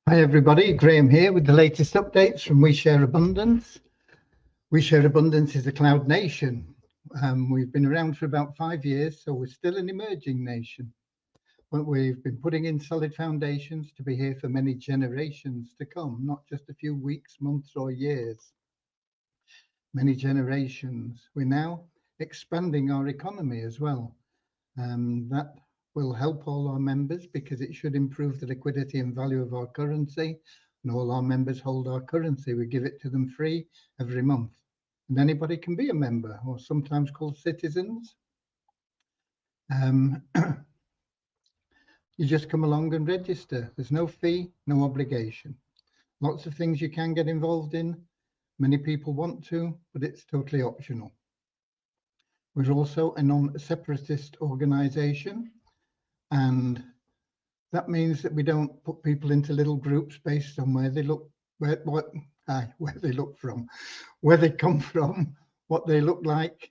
Hi everybody, Graham here with the latest updates from We Share Abundance. We Share Abundance is a cloud nation. We've been around for about 5 years, so we're still an emerging nation. But we've been putting in solid foundations to be here for many generations to come, not just a few weeks, months or years. Many generations. We're now expanding our economy as well. That will help all our members because it should improve the liquidity and value of our currency, and all our members hold our currency. We give it to them free every month, and anybody can be a member, or sometimes called citizens. You just come along and register. There's no fee, no obligation. Lots of things you can get involved in. Many people want to, but it's totally optional. We're also a non-separatist organisation, and that means that we don't put people into little groups based on where they look, where they look from, where they come from, what they look like,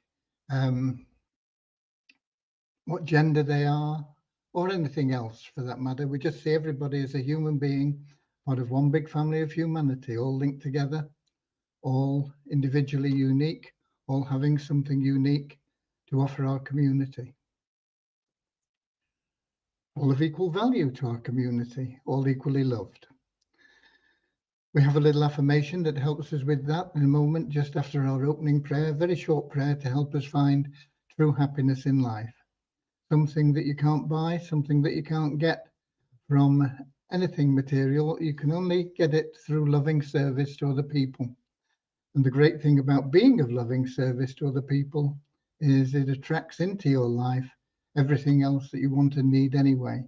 what gender they are, or anything else for that matter. We just see everybody as a human being, part of one big family of humanity, all linked together, all individually unique, all having something unique to offer our community. All of equal value to our community, all equally loved. We have a little affirmation that helps us with that in a moment, just after our opening prayer, a very short prayer to help us find true happiness in life. Something that you can't buy, something that you can't get from anything material. You can only get it through loving service to other people. And the great thing about being of loving service to other people is it attracts into your life everything else that you want and need anyway.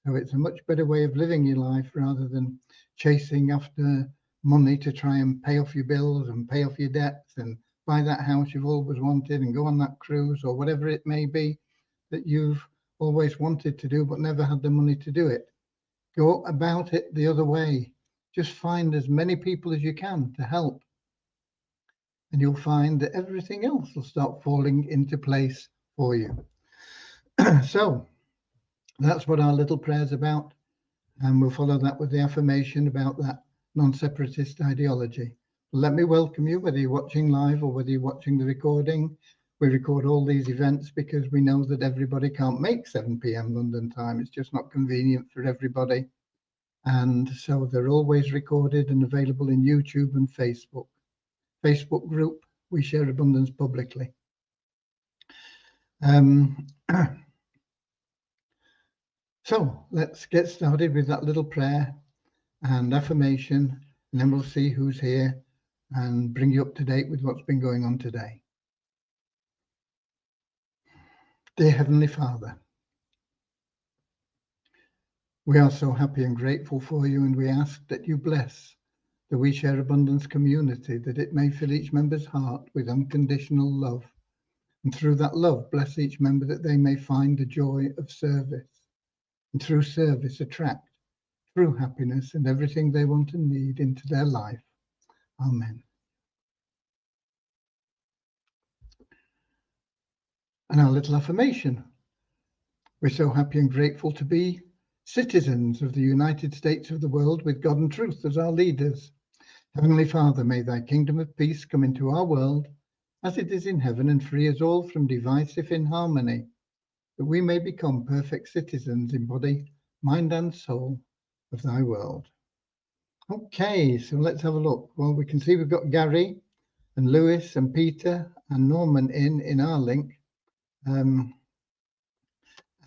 So it's a much better way of living your life rather than chasing after money to try and pay off your bills and pay off your debts and buy that house you've always wanted and go on that cruise or whatever it may be that you've always wanted to do but never had the money to do it. Go about it the other way. Just find as many people as you can to help. And you'll find that everything else will start falling into place for you. So that's what our little prayer's about. And we'll follow that with the affirmation about that non-separatist ideology. Let me welcome you, whether you're watching live or whether you're watching the recording. We record all these events because we know that everybody can't make 7 p.m. London time. It's just not convenient for everybody. And so they're always recorded and available in YouTube and Facebook. Facebook group, We Share Abundance Publicly. So let's get started with that little prayer and affirmation, and then we'll see who's here and bring you up to date with what's been going on today. Dear Heavenly Father, we are so happy and grateful for you, and we ask that you bless the We Share Abundance community, that it may fill each member's heart with unconditional love, and through that love bless each member that they may find the joy of service, and through service attract true happiness and everything they want and need into their life. Amen. And our little affirmation. We're so happy and grateful to be citizens of the United States of the world with God and truth as our leaders. Heavenly Father, may thy kingdom of peace come into our world as it is in heaven, and free us all from divisive inharmony, that we may become perfect citizens in body, mind and soul of thy world. Okay, so let's have a look. Well, we can see we've got Gary and Lewis and Peter and Norman in our link.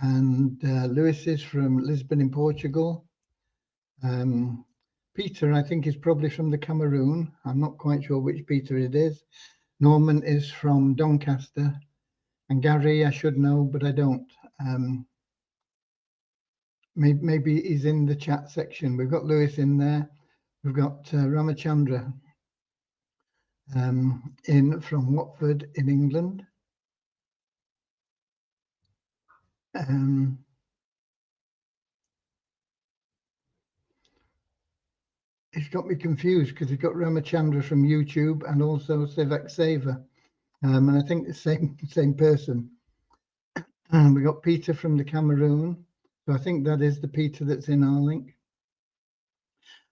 Lewis is from Lisbon in Portugal. Peter, I think, is probably from the Cameroon. I'm not quite sure which Peter it is. Norman is from Doncaster. And Gary, I should know, but I don't. Maybe he's in the chat section. We've got Lewis in there. We've got Ramachandra in from Watford in England. It's got me confused because he's got Ramachandra from YouTube and also Sivak Seva. And I think the same person. And we got Peter from the Cameroon. So I think that is the Peter that's in our link.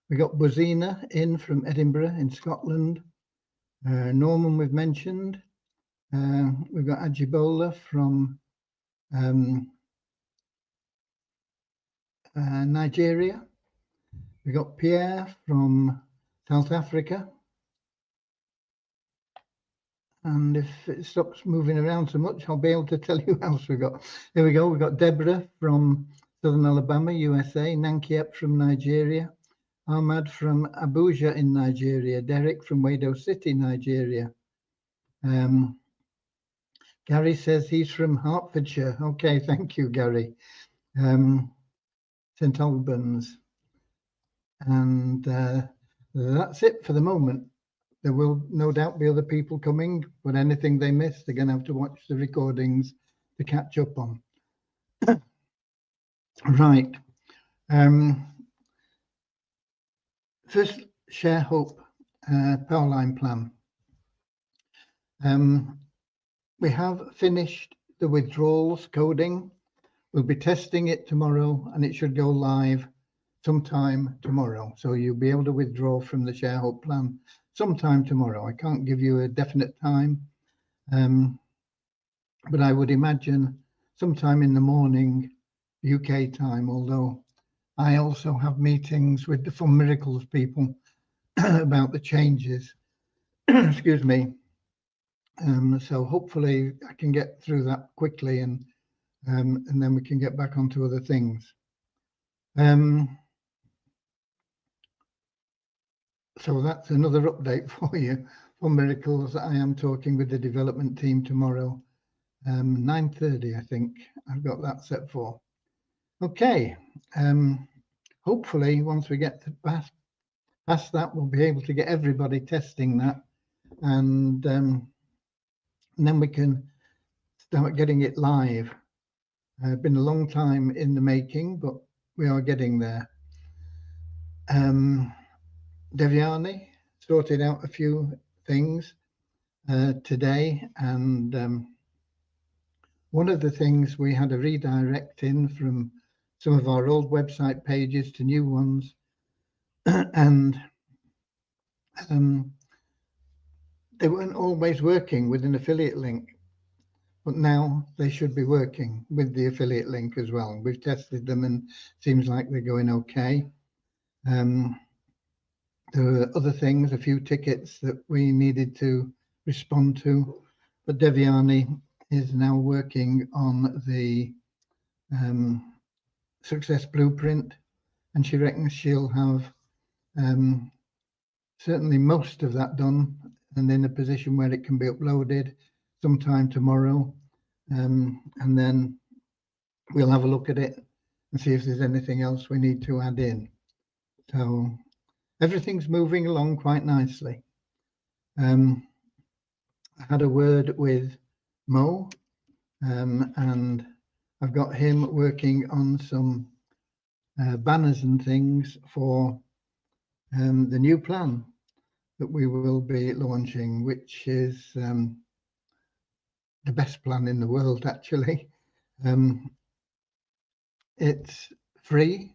We got Buzina in from Edinburgh in Scotland. Norman we've mentioned. We've got Ajibola from Nigeria. We got Pierre from South Africa. And if it stops moving around so much, I'll be able to tell you who else we've got. Here we go. We've got Deborah from Southern Alabama, USA. Nankiep from Nigeria. Ahmad from Abuja in Nigeria. Derek from Wado City, Nigeria. Gary says he's from Hertfordshire. Okay, thank you, Gary. St Albans. And that's it for the moment. There will no doubt be other people coming, but anything they miss, they're going to have to watch the recordings to catch up on. Right. First, Share Hope Powerline plan. We have finished the withdrawals coding. We'll be testing it tomorrow, and it should go live sometime tomorrow. So you'll be able to withdraw from the Share Hope plan sometime tomorrow. I can't give you a definite time, but I would imagine sometime in the morning, UK time, although I also have meetings with the Fund Miracles people about the changes. Excuse me. So hopefully I can get through that quickly, and then we can get back onto other things. So that's another update for you. For Miracles, I am talking with the development team tomorrow, 9:30, I think. I've got that set for. Okay. Hopefully, once we get past that, we'll be able to get everybody testing that, and then we can start getting it live. Been a long time in the making, but we are getting there. Devyani sorted out a few things today, and one of the things, we had a redirect in from some of our old website pages to new ones, and they weren't always working with an affiliate link, but now they should be working with the affiliate link as well. We've tested them and seems like they're going okay. There were other things, a few tickets that we needed to respond to, but Devyani is now working on the success blueprint, and she reckons she'll have certainly most of that done and in a position where it can be uploaded sometime tomorrow, and then we'll have a look at it and see if there's anything else we need to add in. So everything's moving along quite nicely. I had a word with Mo, and I've got him working on some banners and things for the new plan that we will be launching, which is the best plan in the world, actually. It's free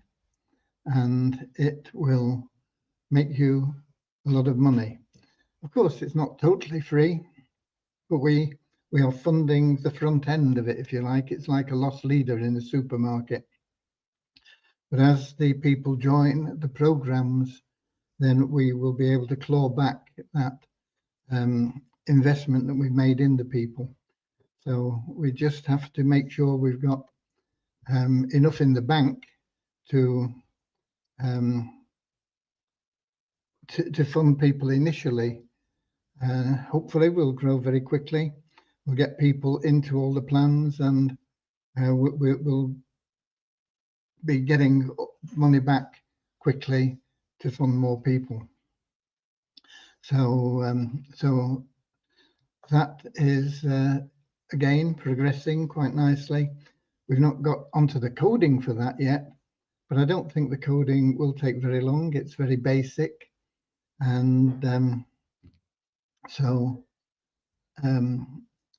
and it will make you a lot of money. Of course, it's not totally free, but we are funding the front end of it, if you like. It's like a loss leader in the supermarket. But as the people join the programs, then we will be able to claw back that investment that we've made in the people. So we just have to make sure we've got enough in the bank to fund people initially. Hopefully we'll grow very quickly. We'll get people into all the plans, and we'll be getting money back quickly to fund more people. So so that is again progressing quite nicely. We've not got onto the coding for that yet, but I don't think the coding will take very long. It's very basic, and so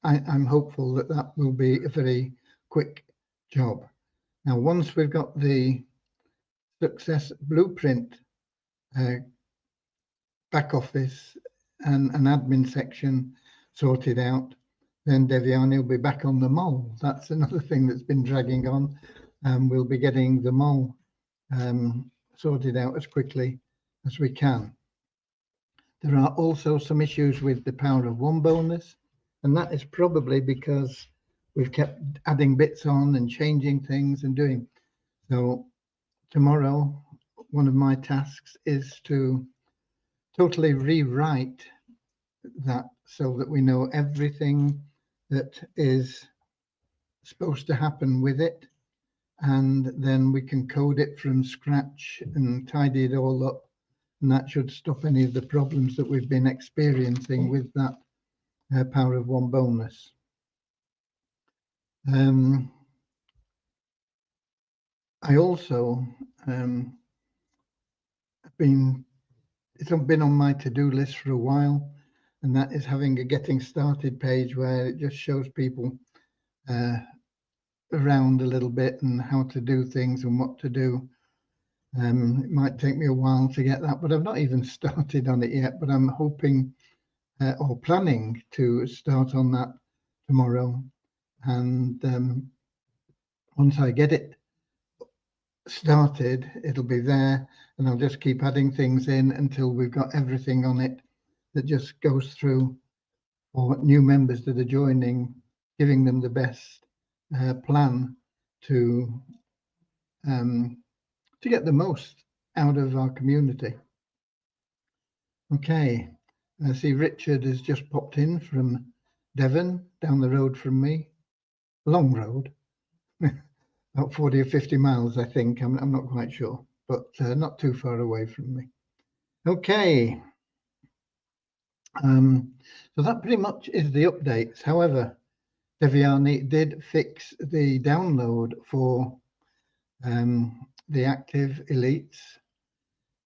I'm hopeful that that will be a very quick job. Now, once we've got the success blueprint back office and an admin section sorted out, then Devyani will be back on the mole. That's another thing that's been dragging on. We'll be getting the mole sorted out as quickly as we can. There are also some issues with the Power of One bonus, and that is probably because we've kept adding bits on and changing things and doing. So tomorrow, one of my tasks is to totally rewrite that so that we know everything that is supposed to happen with it, and then we can code it from scratch and tidy it all up, and that should stop any of the problems that we've been experiencing with that Power of One bonus. I also it's been on my to-do list for a while, and that is having a getting started page where it just shows people around a little bit and how to do things and what to do. It might take me a while to get that, but I've not even started on it yet, but I'm hoping or planning to start on that tomorrow. And once I get it started, it'll be there, and I'll just keep adding things in until we've got everything on it that just goes through for new members that are joining, giving them the best plan to get the most out of our community. Okay, I see Richard has just popped in from Devon, down the road from me. Long road, about 40 or 50 miles, I think. I'm not quite sure, but not too far away from me. Okay, so that pretty much is the updates. However, Devyani did fix the download for the active elites,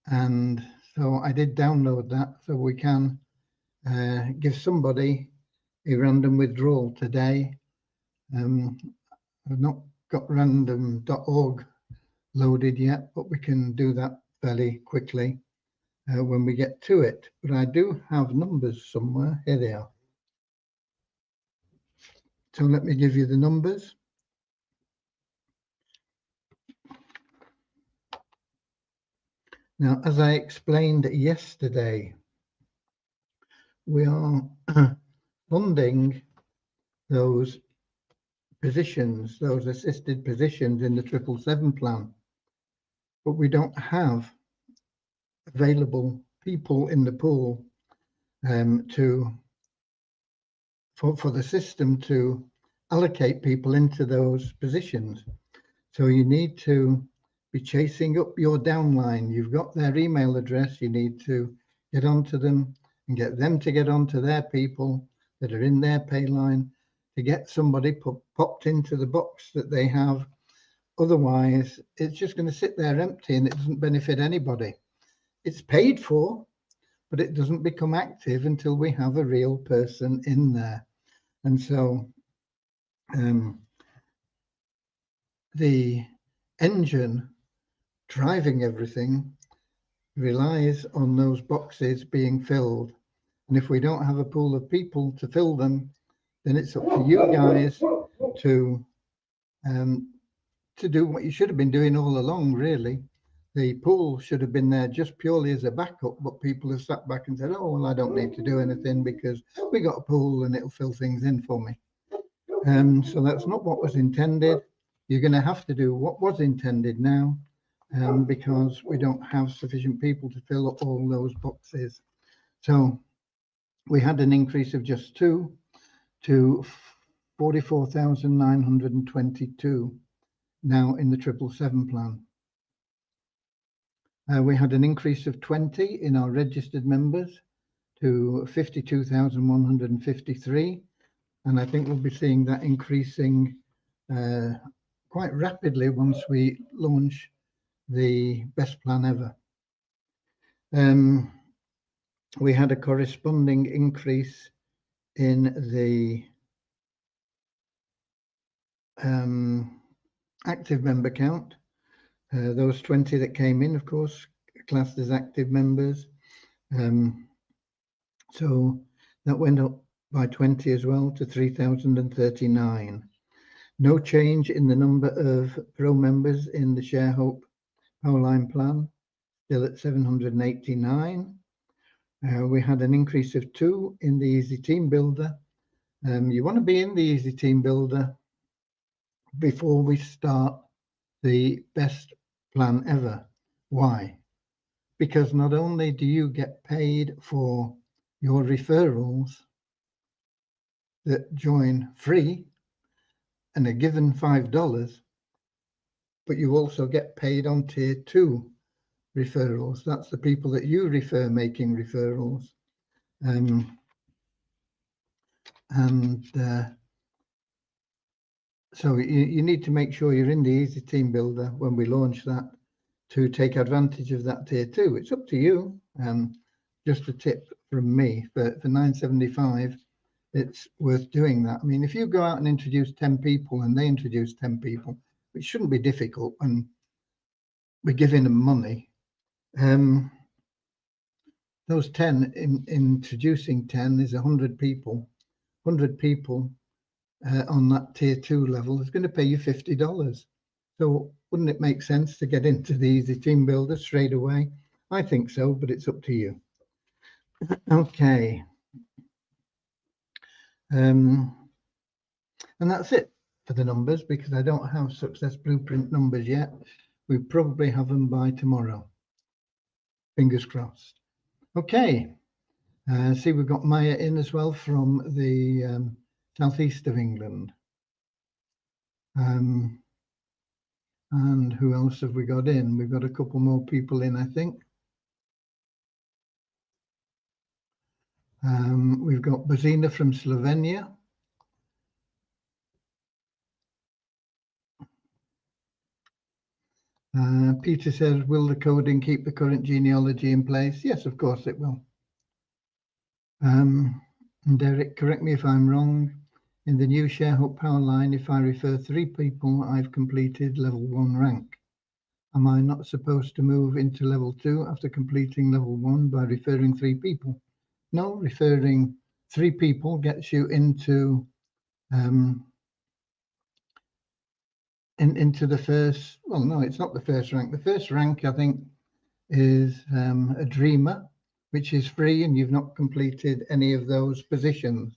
and so I did download that so we can give somebody a random withdrawal today. I've not got random.org loaded yet, but we can do that fairly quickly when we get to it. But I do have numbers somewhere. Here they are. So let me give you the numbers. Now, as I explained yesterday, we are funding those positions, those assisted positions in the 777 plan, but we don't have available people in the pool for the system to allocate people into those positions. So you need to be chasing up your downline. You've got their email address. You need to get onto them and get them to get onto their people that are in their pay line to get somebody popped into the box that they have. Otherwise, it's just going to sit there empty and it doesn't benefit anybody. It's paid for, but it doesn't become active until we have a real person in there. And so the engine driving everything relies on those boxes being filled. And if we don't have a pool of people to fill them, then it's up to you guys to do what you should have been doing all along, really. The pool should have been there just purely as a backup, but people have sat back and said, oh, well, I don't need to do anything because we got a pool and it'll fill things in for me. So that's not what was intended. You're going to have to do what was intended now because we don't have sufficient people to fill up all those boxes. So we had an increase of just 2 to 44,922 now in the 777 plan. We had an increase of 20 in our registered members to 52,153. And I think we'll be seeing that increasing quite rapidly once we launch the best plan ever. We had a corresponding increase in the active member count. Those 20 that came in, of course, classed as active members. So that went up by 20 as well to 3,039. No change in the number of pro members in the ShareHope Powerline plan, still at 789. We had an increase of 2 in the Easy Team Builder. You want to be in the Easy Team Builder before we start the best plan ever. Why? Because not only do you get paid for your referrals that join free and are given $5, but you also get paid on tier 2 referrals. That's the people that you refer making referrals. So you need to make sure you're in the Easy Team Builder when we launch that to take advantage of that tier 2. It's up to you. Just a tip from me, for $9.75, it's worth doing that. I mean, if you go out and introduce 10 people and they introduce 10 people, it shouldn't be difficult when we're giving them money. Those 10, introducing 10 is 100 people. 100 people on that tier 2 level is going to pay you $50. So wouldn't it make sense to get into the Easy Team Builder straight away? I think so, but it's up to you. Okay. And that's it for the numbers, because I don't have Success Blueprint numbers yet. We probably have them by tomorrow. Fingers crossed. Okay. See, we've got Maya in as well from the southeast of England. And who else have we got in? We've got a couple more people in, I think. We've got Bozina from Slovenia. Peter says, will the coding keep the current genealogy in place? Yes, of course it will. And Derek, correct me if I'm wrong. In the new ShareHope Powerline, if I refer 3 people, I've completed level 1 rank. Am I not supposed to move into level 2 after completing level 1 by referring 3 people? No, referring 3 people gets you into into the first. Well, no, it's not the first rank. The first rank, I think, is a dreamer, which is free, and you've not completed any of those positions,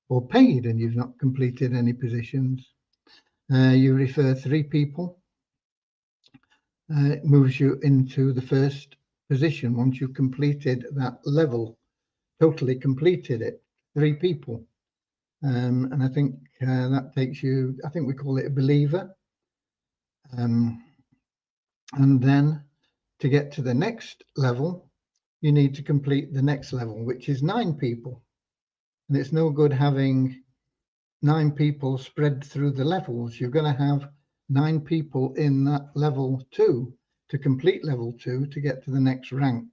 or paid and you've not completed any positions. You refer 3 people. It moves you into the first position once you've completed that level, totally completed it, 3 people. And I think that takes you, I think we call it a believer. And then to get to the next level, you need to complete the next level, which is 9 people. And it's no good having 9 people spread through the levels. You're going to have 9 people in that level 2 to complete level 2 to get to the next rank.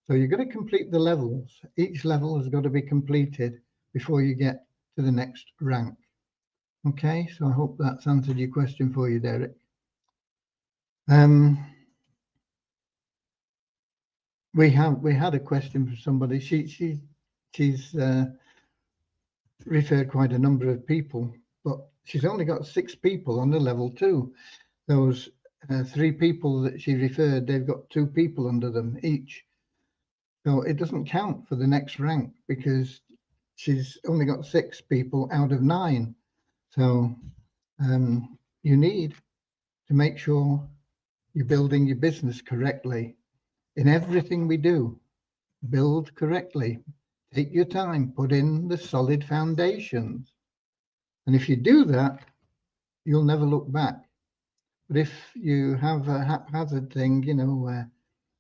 So you're going to complete the levels. Each level has got to be completed before you get to the next rank. Okay, so I hope that's answered your question for you, Derek. We had a question from somebody. She's referred quite a number of people, but she's only got 6 people on the level 2. Those 3 people that she referred, they've got 2 people under them each. So it doesn't count for the next rank because she's only got 6 people out of 9. So you need to make sure you're building your business correctly. In everything we do, build correctly. Take your time, put in the solid foundations. And if you do that, you'll never look back. But if you have a haphazard thing, you know, where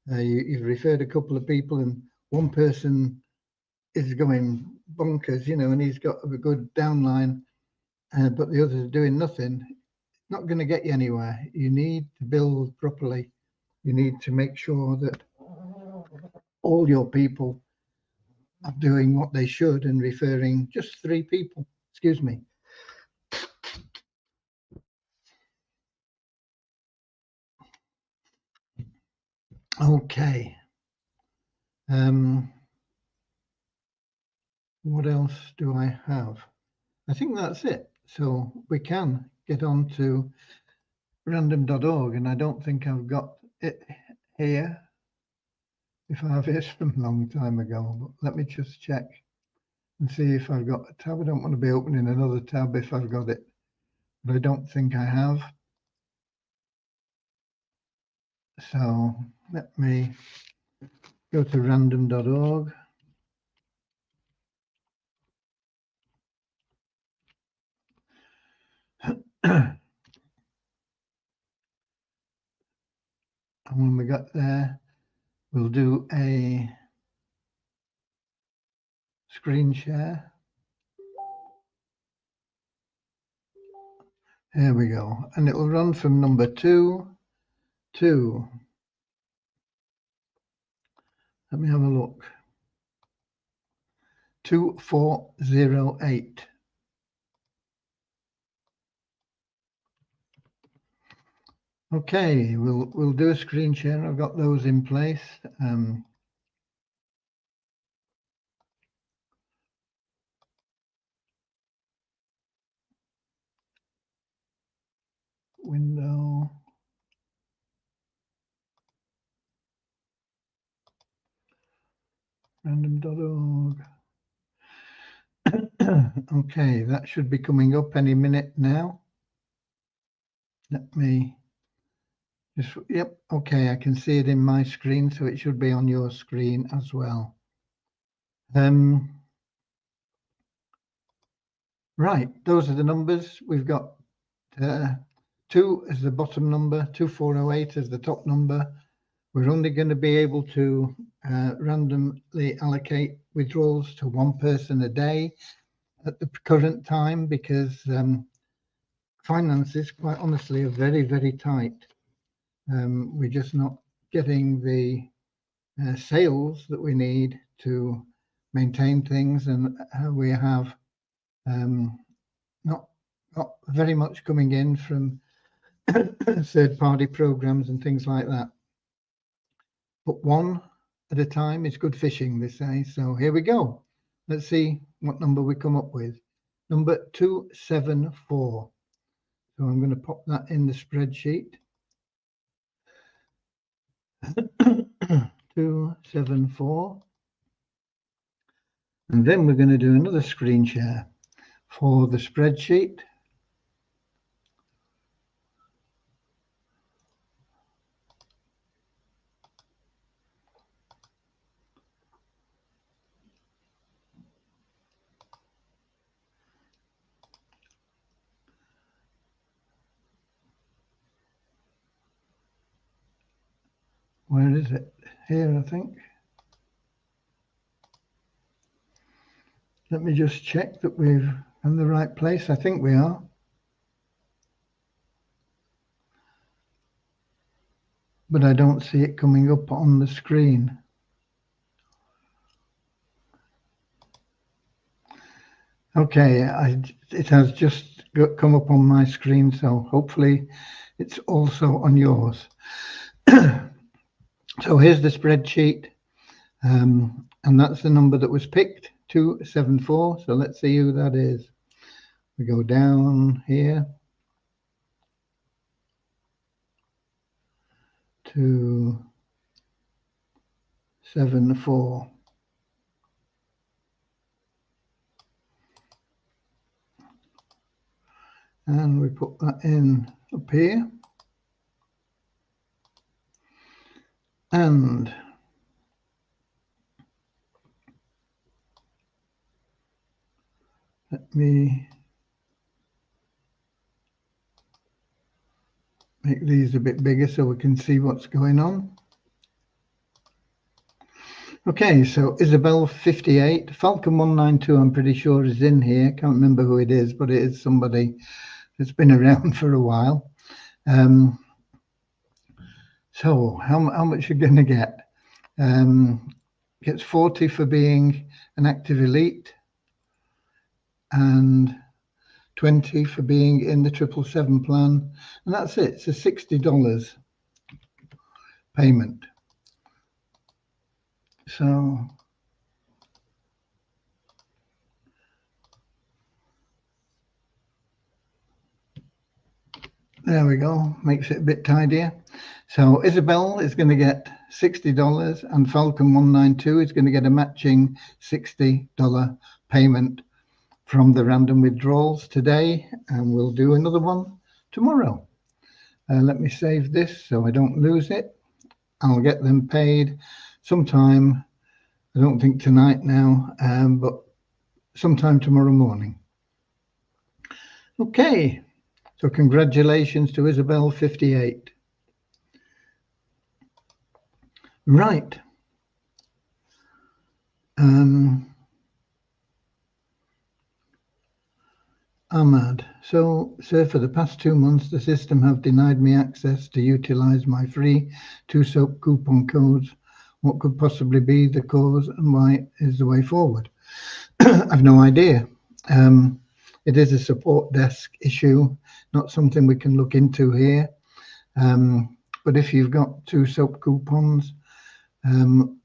you've referred a couple of people and one person is going bonkers, you know, and he's got a good downline, but the others are doing nothing, it's not going to get you anywhere. You need to build properly. You need to make sure that all your people are doing what they should and referring just 3 people. Excuse me. Okay. What else do I have? I think that's it. So we can get on to random.org, and I don't think I've got it here. If I have it from a long time ago, but let me just check and see if I've got a tab. I don't want to be opening another tab if I've got it, but I don't think I have. So let me go to random.org. And when we got there, we'll do a screen share. Here we go. And it will run from number 2 to, let me have a look, 2408. Okay, we'll do a screen share. I've got those in place. Window. Random.org. Okay, that should be coming up any minute now. Let me just, yep, okay, I can see it in my screen, so it should be on your screen as well. Right, those are the numbers. We've got 2 as the bottom number, 2408 as the top number. We're only going to be able to randomly allocate withdrawals to one person a day at the current time, because finances, quite honestly, are very, very tight. We're just not getting the sales that we need to maintain things, and we have not very much coming in from third-party programs and things like that. But one at a time is good fishing, they say. So here we go. Let's see what number we come up with. Number 274. So I'm going to pop that in the spreadsheet. 274. And then we're going to do another screen share for the spreadsheet. Where is it? Here, I think. Let me just check that we're in the right place. I think we are. But I don't see it coming up on the screen. Okay, it has just come up on my screen, so hopefully it's also on yours. So here's the spreadsheet, and that's the number that was picked, 274. So let's see who that is. We go down here to 74. And we put that in up here. And let me make these a bit bigger so we can see what's going on. Okay, so Isabel 58, Falcon 192, I'm pretty sure is in here. Can't remember who it is, but it is somebody that's been around for a while. So how much you're going to get? Gets 40 for being an active elite and 20 for being in the 777 plan. And that's it. It's a $60 payment. So there we go, makes it a bit tidier. So Isabel is going to get $60 and Falcon 192 is going to get a matching $60 payment from the random withdrawals today, and we'll do another one tomorrow. Let me save this so I don't lose it. I'll get them paid sometime, I don't think tonight now, but sometime tomorrow morning. Okay, so congratulations to Isabel 58. Right. Ahmad, so sir, for the past 2 months the system have denied me access to utilize my free 2 soap coupon codes. What could possibly be the cause and why is the way forward? I've no idea. It is a support desk issue, not something we can look into here. But if you've got 2 soap coupons, I'm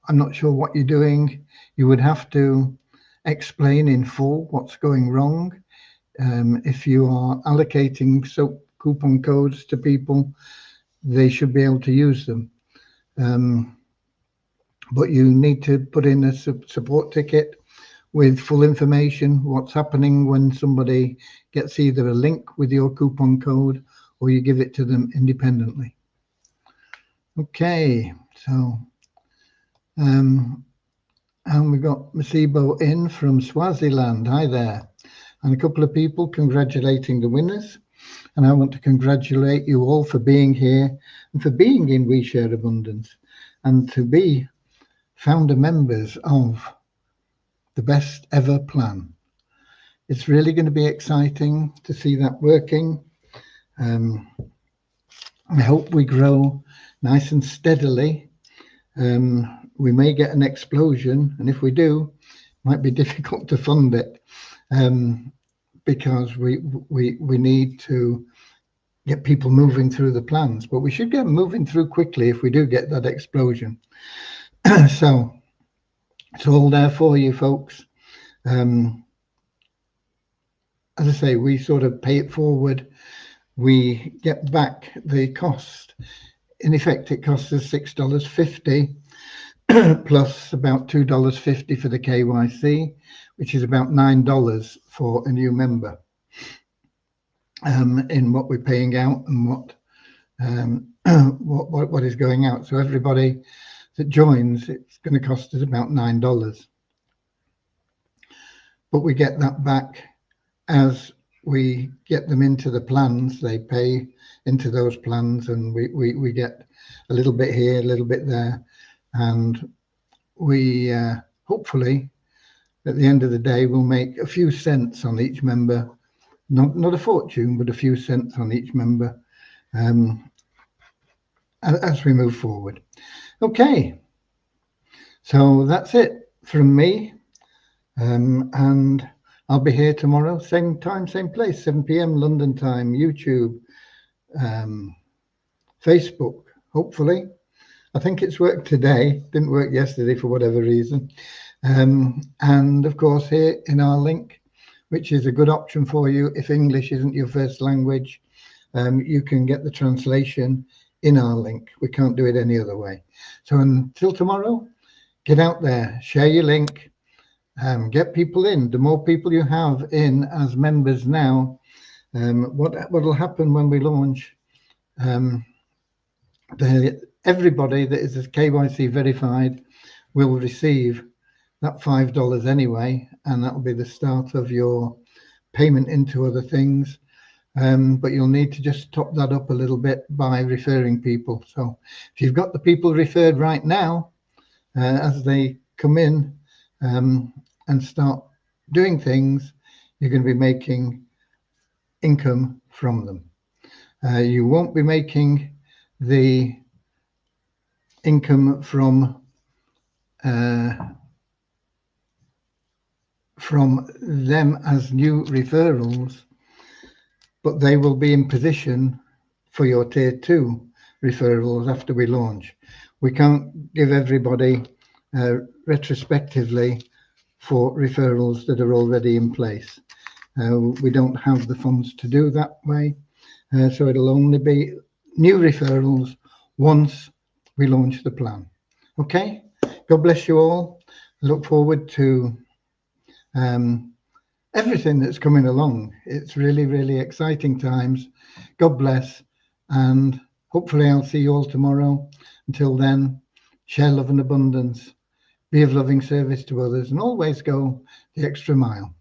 not sure what you're doing. You would have to explain in full what's going wrong. If you are allocating soap coupon codes to people, they should be able to use them. But you need to put in a support ticket with full information, what's happening when somebody gets either a link with your coupon code or you give it to them independently. Okay, so and we got Masibo in from Swaziland. Hi there. And a couple of people congratulating the winners. And I want to congratulate you all for being here and for being in We Share Abundance and to be founder members of the Best Ever Plan. It's really going to be exciting to see that working. I hope we grow nice and steadily. We may get an explosion, and if we do, it might be difficult to fund it. Because we need to get people moving through the plans, but we should get moving through quickly if we do get that explosion. So it's all there for you folks. As I say, we sort of pay it forward. We get back the cost. In effect, it costs us $6.50 plus about $2.50 for the KYC, which is about $9 for a new member in what we're paying out and what is going out. So everybody that joins, it's going to cost us about $9. But we get that back as we get them into the plans. They pay into those plans and we get a little bit here, a little bit there. And we hopefully at the end of the day we'll make a few cents on each member, not a fortune, but a few cents on each member as we move forward. Okay, so that's it from me, and I'll be here tomorrow, same time, same place, 7 p.m. London time, YouTube, Facebook, hopefully. I think it's worked today, didn't work yesterday for whatever reason. And of course here in our link, which is a good option for you if English isn't your first language, you can get the translation in our link. We can't do it any other way. So until tomorrow, get out there, share your link, get people in. The more people you have in as members now, what will happen when we launch, everybody that is KYC verified will receive that $5 anyway, and that will be the start of your payment into other things. But you'll need to just top that up a little bit by referring people. So if you've got the people referred right now, as they come in and start doing things, you're going to be making income from them. You won't be making the income from them as new referrals, but they will be in position for your tier 2 referrals after we launch. We can't give everybody retrospectively for referrals that are already in place. We don't have the funds to do that way, so it'll only be new referrals once we launch the plan. Okay, God bless you all. I look forward to everything that's coming along. It's really, really exciting times. God bless, and hopefully I'll see you all tomorrow. Until then, share love and abundance, be of loving service to others, and always go the extra mile.